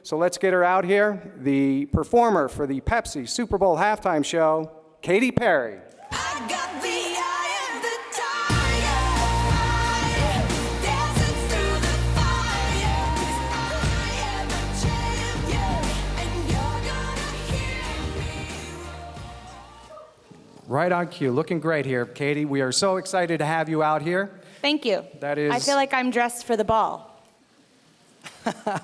So let's get her out here. The performer for the Pepsi Super Bowl halftime show, Katy Perry. I got the eye of the tiger, dancing through the fire. 'Cause I am a champion, and you're gonna hear me. Right on cue. Looking great here, Katy. We are so excited to have you out here. Thank you. That is- I feel like I'm dressed for the ball.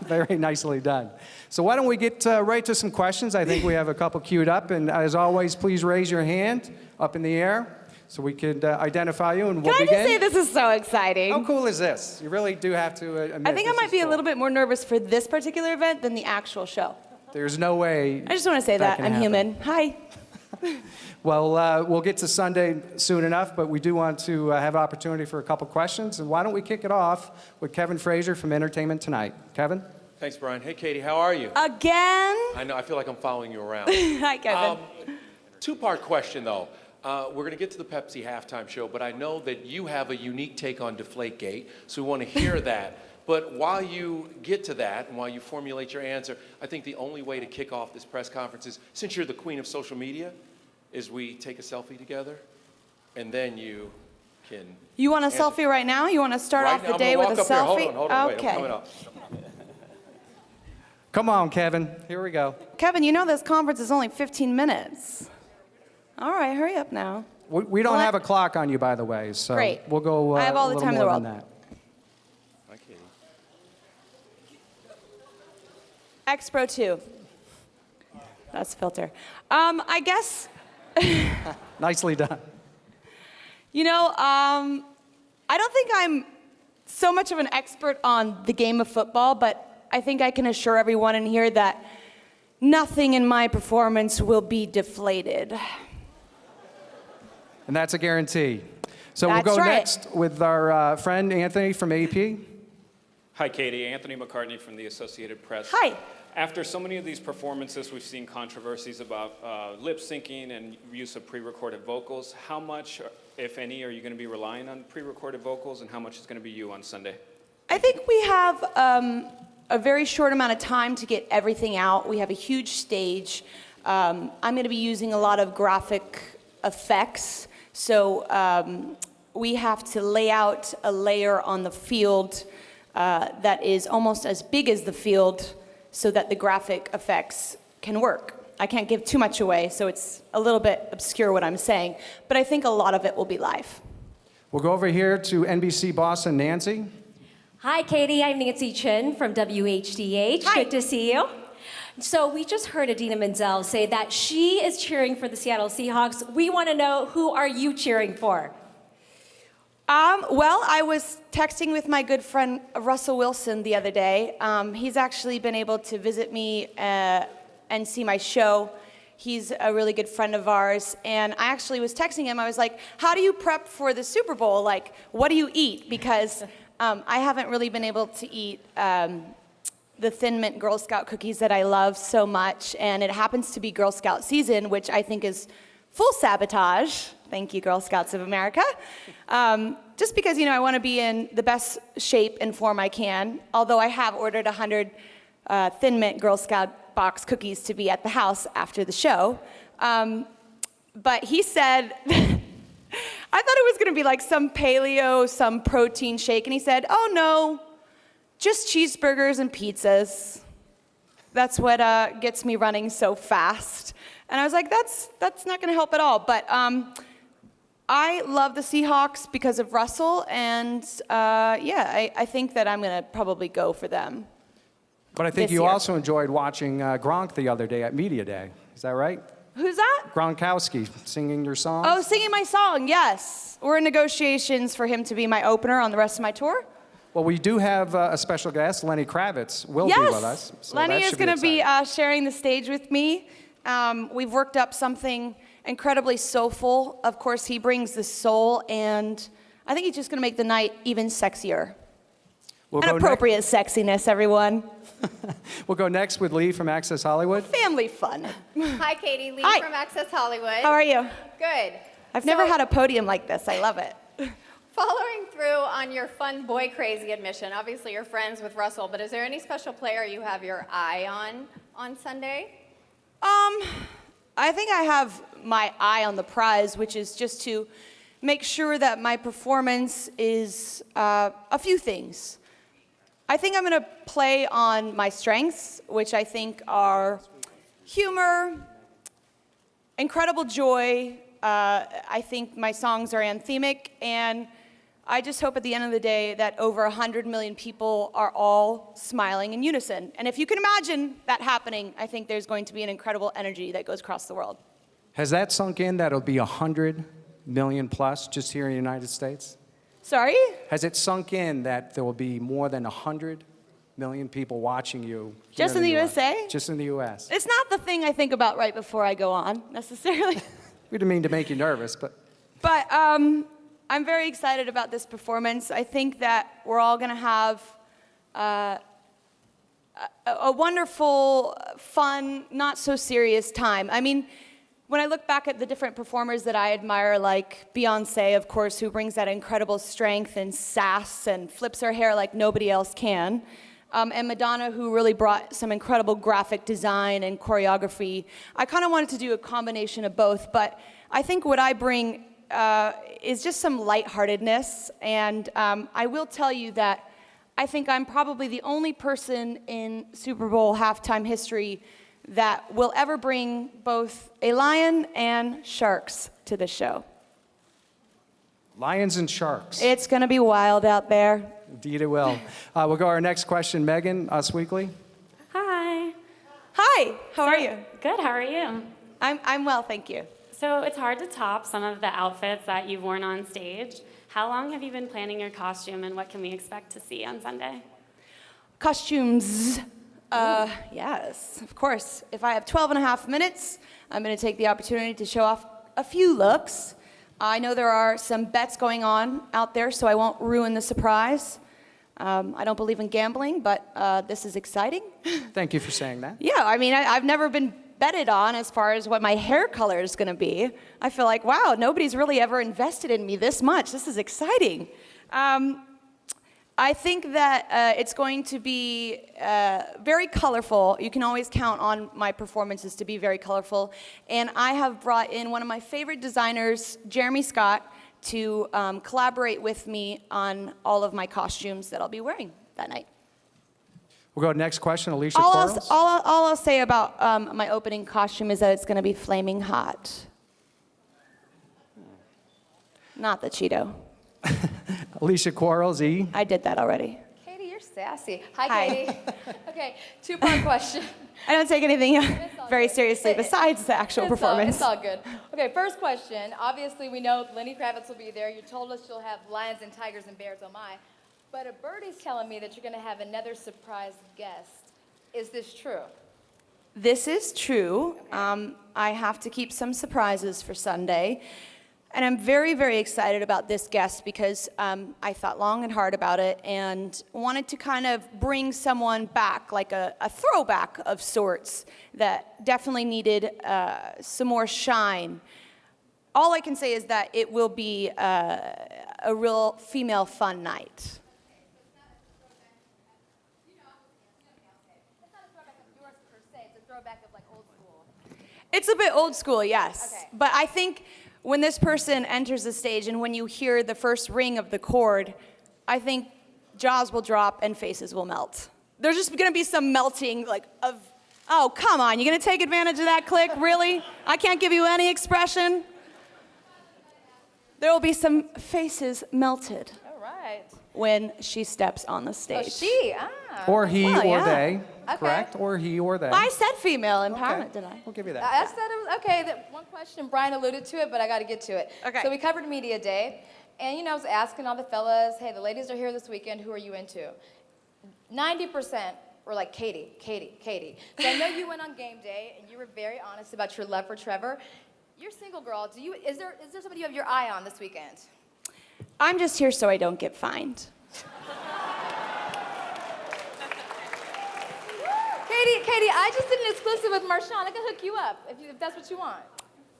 Very nicely done. So why don't we get right to some questions? I think we have a couple queued up. And as always, please raise your hand up in the air so we could identify you, and we'll Can I begin. just say this is so exciting? How cool is this? You really do have to admit I think I this might is be a cool. little bit more nervous for this particular event than the actual show. There's no way. I just want to say that. can I'm happen. human. Hi. Well, we'll get to Sunday soon enough, but we do want to have an opportunity for a couple questions. And why don't we kick it off with Kevin Frazier from Entertainment Tonight. Kevin? Thanks, Brian. Hey, Katy, how are you? Again? I know, I feel like I'm following you around. Hi, Kevin. Two-part question, though. We're going to get to the Pepsi Halftime Show, but I know that you have a unique take on Deflategate, so we want to hear that. But while you get to that and while you formulate your answer, I think the only way to kick off this press conference is, since you're the queen of social media, is we take a selfie together, and then you can... You want a answer. selfie right now? You want to start Right off now, the day I'm with gonna a walk up selfie? here. Hold on, wait, Okay. I'm coming up. Come on, Kevin. Here we go. Kevin, you know this conference is only 15 minutes. All right, hurry up now. We don't Well, have a clock on you, by the way, so Great. we'll go I have all a the little time in the more world. than that. Hi, Katy. X Pro 2. That's the filter. I guess, Nicely done. you know, I don't think I'm so much of an expert on the game of football, but I think I can assure everyone in here that nothing in my performance will be deflated. And that's a guarantee. So That's we'll go right. next with our friend Anthony from AP. Hi, Katy. Anthony McCartney from the Associated Press. Hi. After so many of these performances, we've seen controversies about lip syncing and use of pre-recorded vocals. How much, if any, are you going to be relying on pre-recorded vocals, and how much is going to be you on Sunday? I think we have a very short amount of time to get everything out. We have a huge stage. I'm going to be using a lot of graphic effects. So we have to lay out a layer on the field that is almost as big as the field so that the graphic effects can work. I can't give too much away, so it's a little bit obscure what I'm saying, but I think a lot of it will be live. We'll go over here to NBC Boston, Nancy. Hi, Katy. I'm Nancy Chin from WHDH. Hi. Good to see you. So we just heard Idina Menzel say that she is cheering for the Seattle Seahawks. We want to know, who are you cheering for? Well, I was texting with my good friend Russell Wilson the other day. He's actually been able to visit me and see my show. He's a really good friend of ours. And I actually was texting him. I was like, how do you prep for the Super Bowl? Like, what do you eat? Because I haven't really been able to eat the Thin Mint Girl Scout cookies that I love so much. And it happens to be Girl Scout season, which I think is full sabotage. Thank you, Girl Scouts of America. Just because, you know, I want to be in the best shape and form I can, although I have ordered 100 Thin Mint Girl Scout box cookies to be at the house after the show. But he said, I thought it was going to be like some paleo, some protein shake, and he said, oh no, just cheeseburgers and pizzas. That's what gets me running so fast. And I was like, that's not going to help at all. But I love the Seahawks because of Russell, and yeah, I think that I'm going to probably go for them. But I think This you year. also enjoyed watching Gronk the other day at Media Day. Is that right? Who's that? Gronkowski singing your song? Oh, singing my song, yes. We're in negotiations for him to be my opener on the rest of my tour. Well, we do have a special guest, Lenny Kravitz, will be Yes, with us. So Lenny that is should going to be exciting. sharing the stage with me. We've worked up something incredibly soulful. Of course, he brings the soul, and I think he's just going to make the night even sexier. We'll An go appropriate sexiness, everyone. We'll go next with Lee from Access Hollywood. Family fun. Hi, Katy. Lee Hi. from Access Hollywood. How are you? Good. I've never had a podium like this. I love it. Following through on your fun boy crazy admission, obviously you're friends with Russell, but is there any special player you have your eye on Sunday? I think I have my eye on the prize, which is just to make sure that my performance is a few things. I think I'm going to play on my strengths, which I think are humor, incredible joy. I think my songs are anthemic, and I just hope at the end of the day that over 100 million people are all smiling in unison. And if you can imagine that happening, I think there's going to be an incredible energy that goes across the world. Has that sunk in that it'll be 100 million plus just here in the United States? Sorry? Has it sunk in that there will be more than 100 million people watching you here Just in the US? USA? Just in the U.S. It's not the thing I think about right before I go on, necessarily. We didn't mean to make you nervous, but But I'm very excited about this performance. I think that we're all going to have a wonderful, fun, not so serious time. I mean, when I look back at the different performers that I admire, like Beyoncé, of course, who brings that incredible strength and sass and flips her hair like nobody else can, and Madonna, who really brought some incredible graphic design and choreography, I kind of wanted to do a combination of both, but I think what I bring is just some lightheartedness, and I will tell you that I think I'm probably the only person in Super Bowl halftime history that will ever bring both a lion and sharks to the show. lions and sharks. It's going to be wild out there. Indeed it will. We'll go to our next question. Megan, Us Weekly. Hi. Hi, how are you? Good, how are you? I'm well, thank you. So it's hard to top some of the outfits that you've worn on stage. How long have you been planning your costume, and what can we expect to see on Sunday? Costumes. Yes, of course. If I have 12 and a half minutes, I'm going to take the opportunity to show off a few looks. I know there are some bets going on out there, so I won't ruin the surprise. I don't believe in gambling, but this is exciting. Thank you for saying that. Yeah, I mean, I've never been betted on as far as what my hair color is going to be. I feel like, wow, nobody's really ever invested in me this much. This is exciting. I think that it's going to be very colorful. You can always count on my performances to be very colorful. And I have brought in one of my favorite designers, Jeremy Scott, to collaborate with me on all of my costumes that I'll be wearing that night. We'll go to the next question. Alicia All Quarles. I'll say about my opening costume is that it's going to be flaming hot. Not the Cheeto. Alicia Quarles, E. I did that already. Katie, you're sassy. Hi, Hi. Katie. Okay, two-part question. I don't take anything all very good. seriously besides the actual performance. It's all good. Okay, first question. Obviously, we know Lenny Kravitz will be there. You told us you'll have lions and tigers and bears, oh my. But a birdie's telling me that you're going to have another surprise guest. Is this true? This is true. I have to keep some surprises for Sunday. And I'm very, very excited about this guest because I thought long and hard about it and wanted to kind of bring someone back, like a throwback of sorts that definitely needed some more shine. All I can say is that it will be a real female fun night. It's a bit old school, yes. Okay. But I think when this person enters the stage and when you hear the first ring of the chord, I think jaws will drop and faces will melt. There's just going to be some melting, oh, come on, you're going to take advantage of that click? Really? I can't give you any expression? There will be some faces melted All right. when she steps on the stage. Oh, she, Or he Well, or yeah. they. Okay. Correct? Or he or they. I said female empowerment, did I? We'll give you that. I said it was, okay, that one question, Brian alluded to it, but I got to get to it. Okay. So we covered Media Day, and, I was asking all the fellas, hey, the ladies are here this weekend, who are you into? 90% were like, Katy, Katy, Katy. So I know you went on game day, and you were very honest about your love for Trevor. You're a single girl. Is there somebody you have your eye on this weekend? I'm just here so I don't get fined. Katie, I just did an exclusive with Marshawn. I can hook you up if that's what you want.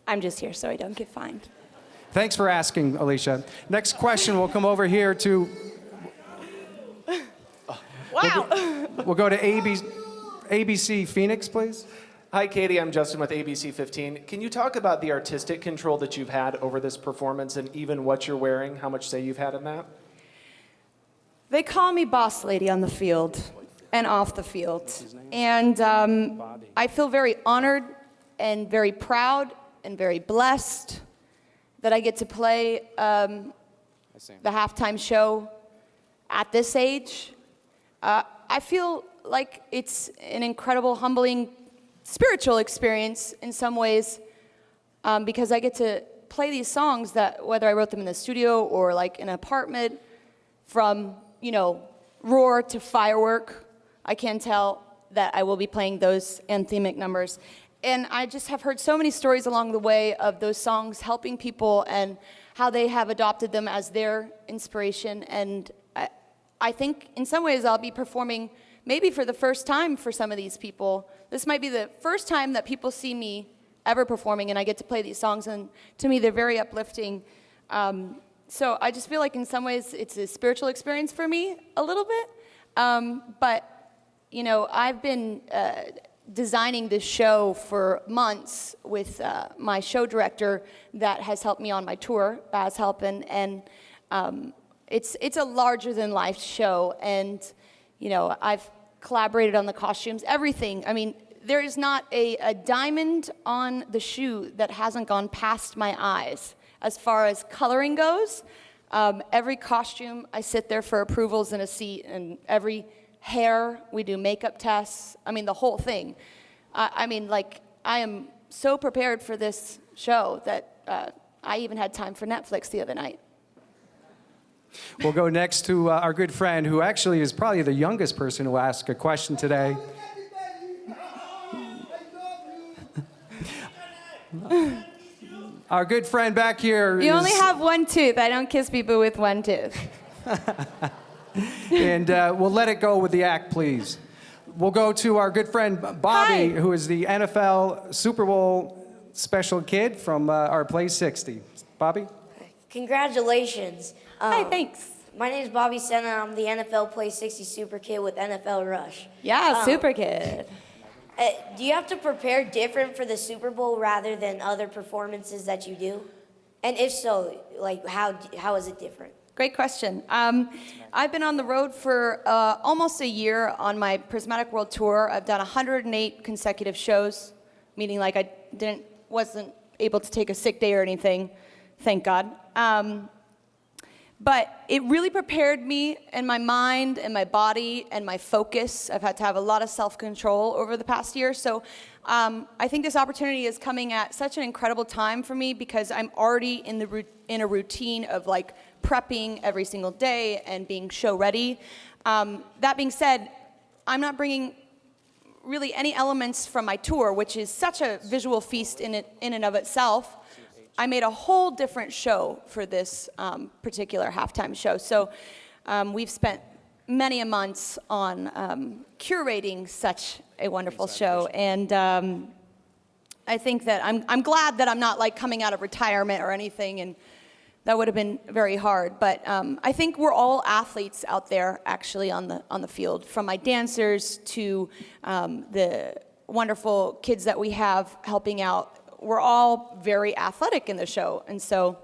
I'm just here so I don't get fined. Thanks for asking, Alicia. Next question will come over here to, Wow. we'll go to ABC Phoenix, please. Hi, Katy. I'm Justin with ABC 15. Can you talk about the artistic control that you've had over this performance and even what you're wearing? How much say you've had in that? They call me boss lady on the field and off the field. And I feel very honored and very proud and very blessed that I get to play the halftime show at this age. I feel like it's an incredible, humbling, spiritual experience in some ways because I get to play these songs that, whether I wrote them in the studio or like in an apartment, from, you know, Roar to Firework, I can tell that I will be playing those anthemic numbers. And I just have heard so many stories along the way of those songs helping people and how they have adopted them as their inspiration. And I think in some ways I'll be performing maybe for the first time for some of these people. This might be the first time that people see me ever performing and I get to play these songs, and to me they're very uplifting. So I just feel like in some ways it's a spiritual experience for me a little bit. But, you know, I've been designing this show for months with my show director that has helped me on my tour, Baz Halpin, and it's a larger than life show, and you know, I've collaborated on the costumes, everything. I mean, there is not a diamond on the shoe that hasn't gone past my eyes as far as coloring goes. Every costume, I sit there for approvals in a seat, and every hair, we do makeup tests. I mean, the whole thing. I mean, like, I am so prepared for this show that I even had time for Netflix the other night. We'll go next to our good friend, who actually is probably the youngest person to ask a question today. Our good friend back here You is, only have one tooth. I don't kiss people with one tooth. and we'll let it go with the act, please. We'll go to our good friend Bobby, Hi. who is the NFL Super Bowl special kid from our Play 60. Bobby? Congratulations. Hi, thanks. My name is Bobby Senna. I'm the NFL Play 60 Super Kid with NFL Rush. Yeah, super kid. Do you have to prepare different for the Super Bowl rather than other performances that you do? And if so, like how is it different? Great question. I've been on the road for almost a year on my Prismatic World Tour. I've done 108 consecutive shows, meaning like I wasn't able to take a sick day or anything, thank God. But it really prepared me and my mind and my body and my focus. I've had to have a lot of self-control over the past year. So I think this opportunity is coming at such an incredible time for me because I'm already in a routine of like prepping every single day and being show ready. That being said, I'm not bringing really any elements from my tour, which is such a visual feast in and of itself. I made a whole different show for this particular halftime show. So we've spent many a months on curating such a wonderful show. And I think that I'm glad that I'm not like coming out of retirement or anything, and that would have been very hard. But I think we're all athletes out there actually on the field, from my dancers to the wonderful kids that we have helping out. We're all very athletic in the show, and so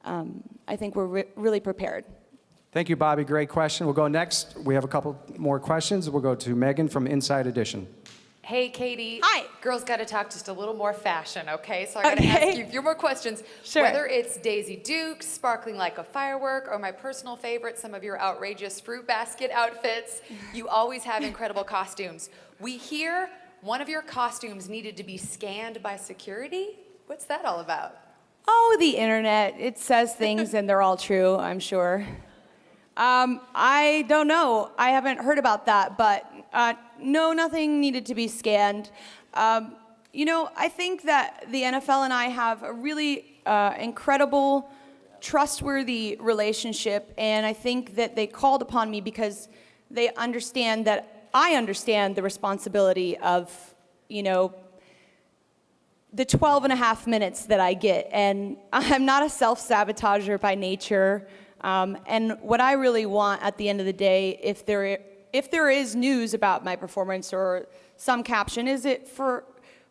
I think we're really prepared. Thank you, Bobby. Great question. We'll go next. We have a couple more questions. We'll go to Megan from Inside Edition. Hey, Katy. Hi. Girls got to talk just a little more fashion, okay? So I got to ask you a few more questions. Sure. Whether it's Daisy Dukes, sparkling like a firework, or my personal favorite, some of your outrageous fruit basket outfits, you always have incredible costumes. We hear one of your costumes needed to be scanned by security. What's that all about? Oh, the internet. It says things and they're all true, I'm sure. I don't know. I haven't heard about that, but no, nothing needed to be scanned. You know, I think that the NFL and I have a really incredible, trustworthy relationship, and I think that they called upon me because they understand that I understand the responsibility of, you know, the 12 and a half minutes that I get. And I'm not a self-sabotager by nature. And what I really want at the end of the day, if there is news about my performance or some caption, is it for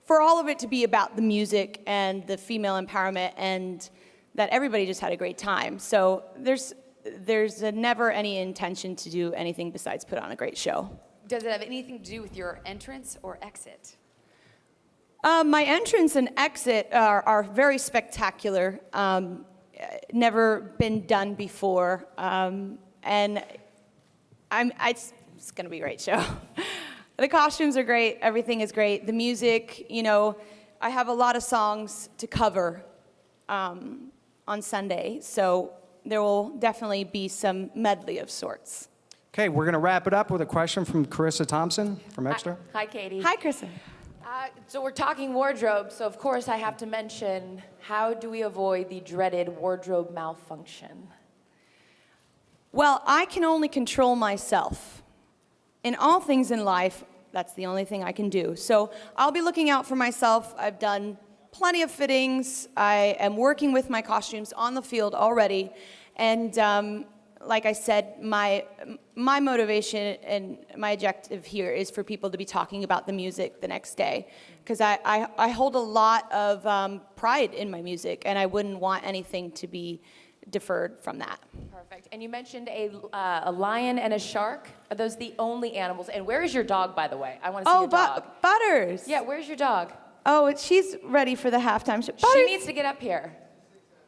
all of it to be about the music and the female empowerment and that everybody just had a great time. So there's never any intention to do anything besides put on a great show. Does it have anything to do with your entrance or exit? My entrance and exit are very spectacular. Never been done before, and it's going to be a great show. The costumes are great. Everything is great. The music, I have a lot of songs to cover on Sunday, so there will definitely be some medley of sorts. Okay, we're going to wrap it up with a question from Carissa Thompson from Extra. Hi, Katie. Hi, Kristen. So we're talking wardrobe, so of course I have to mention, how do we avoid the dreaded wardrobe malfunction? Well, I can only control myself. In all things in life, that's the only thing I can do. So I'll be looking out for myself. I've done plenty of fittings. I am working with my costumes on the field already. And like I said, my motivation and my objective here is for people to be talking about the music the next day. Because I hold a lot of pride in my music, and I wouldn't want anything to be deferred from that. Perfect. And you mentioned a lion and a shark. Are those the only animals? And where is your dog, by the way? I want to see your dog. Butters. Yeah, where's your dog? Oh, she's ready for the halftime show. Butters. She needs to get up here.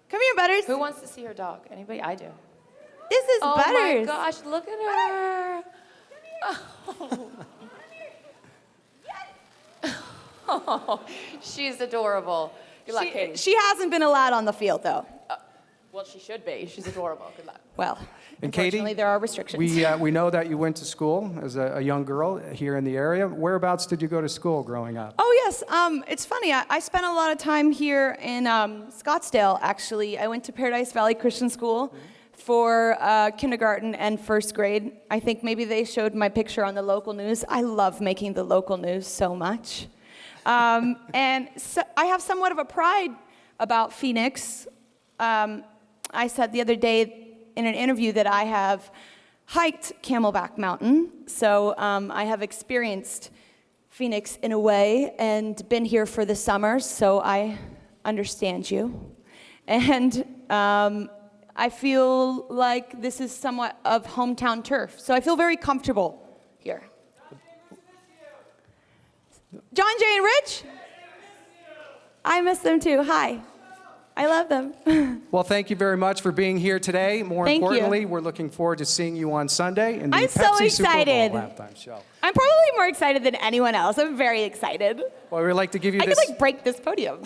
Come here, Butters. Who wants to see her dog? Anybody? I do. This is Butters. Oh my gosh, look at her. Oh, she's adorable. Good luck, Katie. She hasn't been allowed on the field, though. Well, she should be. She's adorable. Good luck. Well, And Katy, unfortunately, there are restrictions. we know that you went to school as a young girl here in the area. Whereabouts did you go to school growing up? Oh, yes. It's funny. I spent a lot of time here in Scottsdale, actually. I went to Paradise Valley Christian School for kindergarten and first grade. I think maybe they showed my picture on the local news. I love making the local news so much. And so I have somewhat of a pride about Phoenix. I said the other day in an interview that I have hiked Camelback Mountain, so I have experienced Phoenix in a way and been here for the summer, so I understand you. And I feel like this is somewhat of hometown turf, so I feel very comfortable here. John, Jay, and Rich? I miss them too. Hi. I love them. Well, thank you very much for being here today. More Thank you. importantly, we're looking forward to seeing you on Sunday in the I'm so Pepsi Super Bowl excited. halftime show. I'm probably more excited than anyone else. I'm very excited. Well, we'd like to give you I this. could break this podium.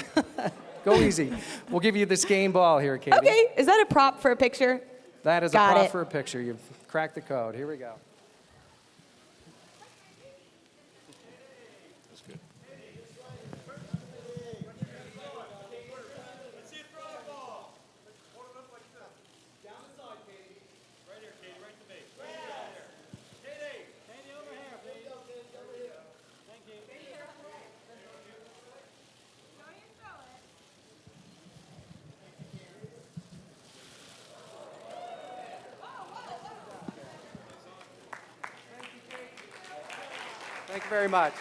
Go easy. We'll give you this game ball here, Katy. Okay, is that a prop for a picture? That is Got a prop it. for a picture. You've cracked the code. Here we go. Thank you very much.